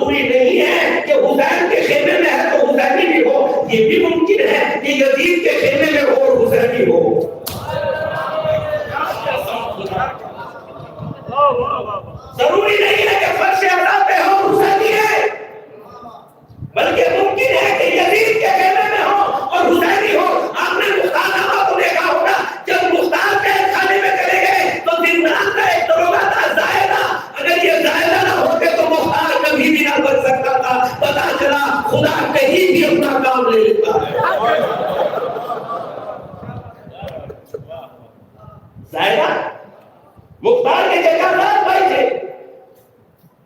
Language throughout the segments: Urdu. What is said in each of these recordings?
ضروری نہیں ہے کہ حسین کے خیمے میں ہے تو حسینی بھی ہو، یہ بھی ممکن ہے کہ یزید کے خیمے میں ہو اور حسینی ہو۔ ضروری نہیں ہے کہ فرش اعلیٰ پہ ہو حسینی ہے، بلکہ ممکن ہے کہ یزید کے خیمے میں ہو اور حسینی ہو۔ آپ نے مختار نامہ کو دیکھا ہوگا، جب مختار قید خانے میں چلے گئے تو زندان کا ایک دروگا تھا زائدہ، اگر یہ زائدہ نہ ہوتے تو مختار کبھی بھی نہ بچ سکتا تھا۔ پتا چلا خدا کہیں بھی اپنا کام لے لیتا ہے۔ زائدہ مختار کے چچا زاد بھائی تھے۔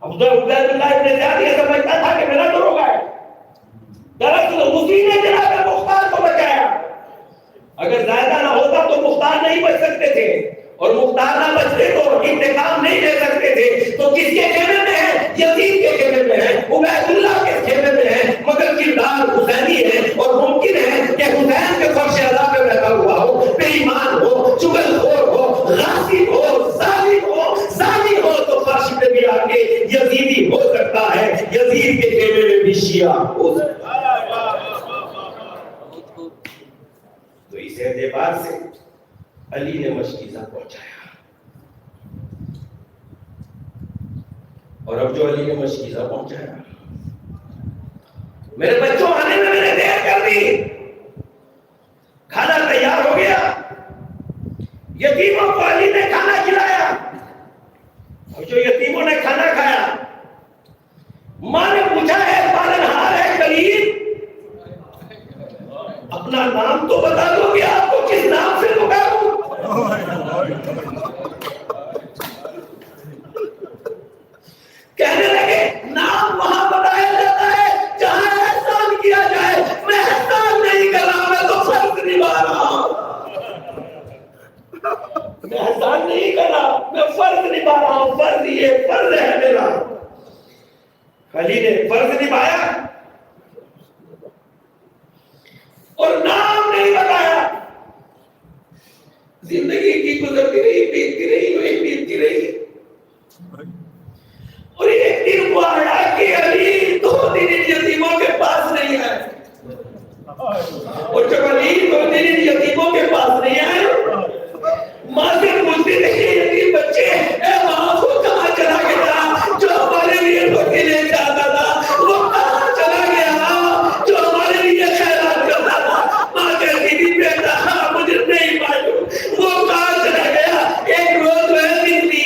عبد اللہ ابن زیاد یہ سمجھتا تھا کہ میرا دروگا ہے، دراصل اسی نے جناب مختار کو بچایا۔ اگر زائدہ نہ ہوتا تو مختار نہیں بچ سکتے تھے، اور مختار نہ بچتے تو انتقام نہیں لے سکتے تھے۔ تو کس کے خیمے میں ہے؟ یزید کے خیمے میں ہے، عبید اللہ کے خیمے میں ہے، مگر کردار حسینی ہے۔ اور ممکن ہے کہ حسین کے فرش اعلیٰ پہ بیٹھا ہوا ہو، بے ایمان ہو، چغل خور ہو، غاصب ہو، ظالم ہو، زانی ہو، تو فرش پہ بھی آ کے یزیدی ہو سکتا ہے، یزید کے خیمے میں بھی شیعہ ہو سکتا ہے۔ تو اس اعتبار سے علی نے مشکیزہ پہنچایا، اور اب جو علی نے مشکیزہ پہنچایا، میرے بچوں آنے میں میں نے دیر کر دی، کھانا تیار ہو گیا، یتیموں کو علی نے کھانا کھلایا، اور جو یتیموں نے کھانا کھایا، ماں نے پوچھا ہے پالنہار ہے قریب، اپنا نام تو بتا دو کہ آپ کو کس نام سے پکاروں؟ کہنے لگے نام وہاں بتایا جاتا ہے جہاں احسان کیا جائے، میں احسان نہیں کر رہا، میں تو فرض نبھا رہا ہوں، میں احسان نہیں کر رہا، میں فرض نبھا رہا ہوں، فرض یہ فرض ہے میرا۔ علی نے فرض نبھایا اور نام نہیں بتایا، زندگی کی گزرتی رہی، بیتتی رہی، وہی بیتتی رہی، اور ایک دن وہ آیا کہ علی 2 دن ان یتیموں کے پاس نہیں آئے، اور جب علی 2 دن ان یتیموں کے پاس نہیں آئے، ماں سے پوچھتی رہی یتیم بچے، اے ماں وہ کہاں چلا گیا جو ہمارے لیے روٹی لے کے آتا تھا، وہ کہاں چلا گیا جو ہمارے لیے خیرات کرتا تھا؟ ماں کہتی تھی بیٹا مجھے نہیں معلوم وہ کہاں چلا گیا۔ ایک روز وہ نکلی،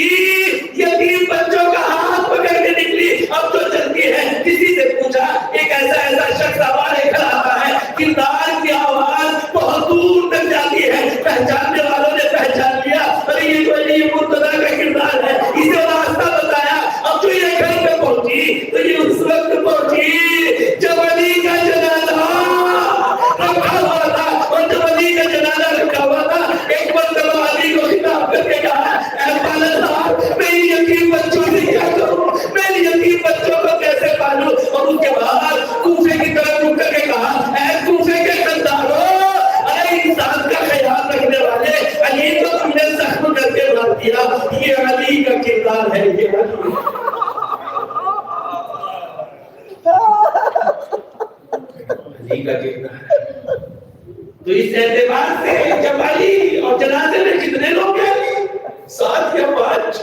یتیم بچوں کا ہاتھ پکڑ کے نکلی، اب تو چلتی ہے، کسی سے پوچھا، ایک ایسا شخص ہمارے گھر آتا ہے، کردار کی آواز بہت دور تک جاتی ہے، پہچاننے والوں نے پہچان لیا، ارے یہ تو علی مرتضیٰ کا کردار ہے، اسے راستہ بتایا۔ اب جو یہ گھر پہ پہنچی تو یہ اس وقت پہنچی جب علی کا جنازہ رکھا ہوا تھا، اور جب علی کا جنازہ رکھا ہوا تھا، ایک مرتبہ علی کو خطاب کر کے کہا، اے پالنہار میری یتیم بچوں سے کیا کروں، میری یتیم بچوں کو کیسے پالوں؟ اور اس کے بعد کوفے کی طرف رک کر کے کہا، اے کوفے کے قداروں، اے انسان کا خیال رکھنے والے، علی کو تم نے زخم کر کے مار دیا، یہ علی کا کردار ہے، یہ علی کا کردار ہے۔ تو اس اعتبار سے جب علی اور جنازے میں کتنے لوگ ہیں؟ 7 یا 5،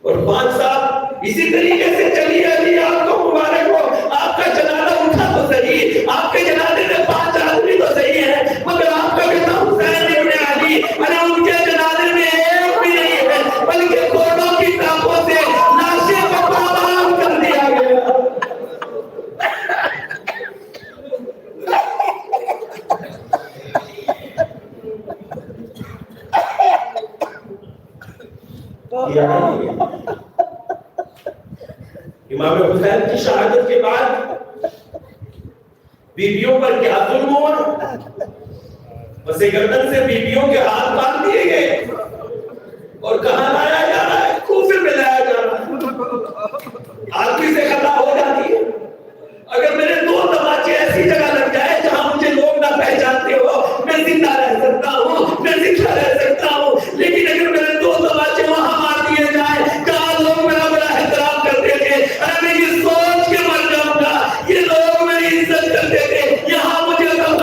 اور 5 صاحب اسی طریقے سے چلی علی آپ کو مبارک ہو، آپ کا جنازہ اٹھا تو صحیح، آپ کے جنازے میں 5 آدمی تو صحیح ہے، مگر آپ کا بیٹا حسین ابن علی، ان کے جنازے میں ایک بھی نہیں ہے، بلکہ کوڑوں کی ٹاپوں سے لاشیں کو پامال کر دیا گیا۔ امام حسین کی شہادت کے بعد بیویوں پر کیا ظلم ہوا؟ بس گردن سے بیویوں کے ہاتھ باندھ دیے گئے اور کہاں لایا جا رہا ہے؟ کوفے میں لایا جا رہا ہے۔ آدمی سے خطا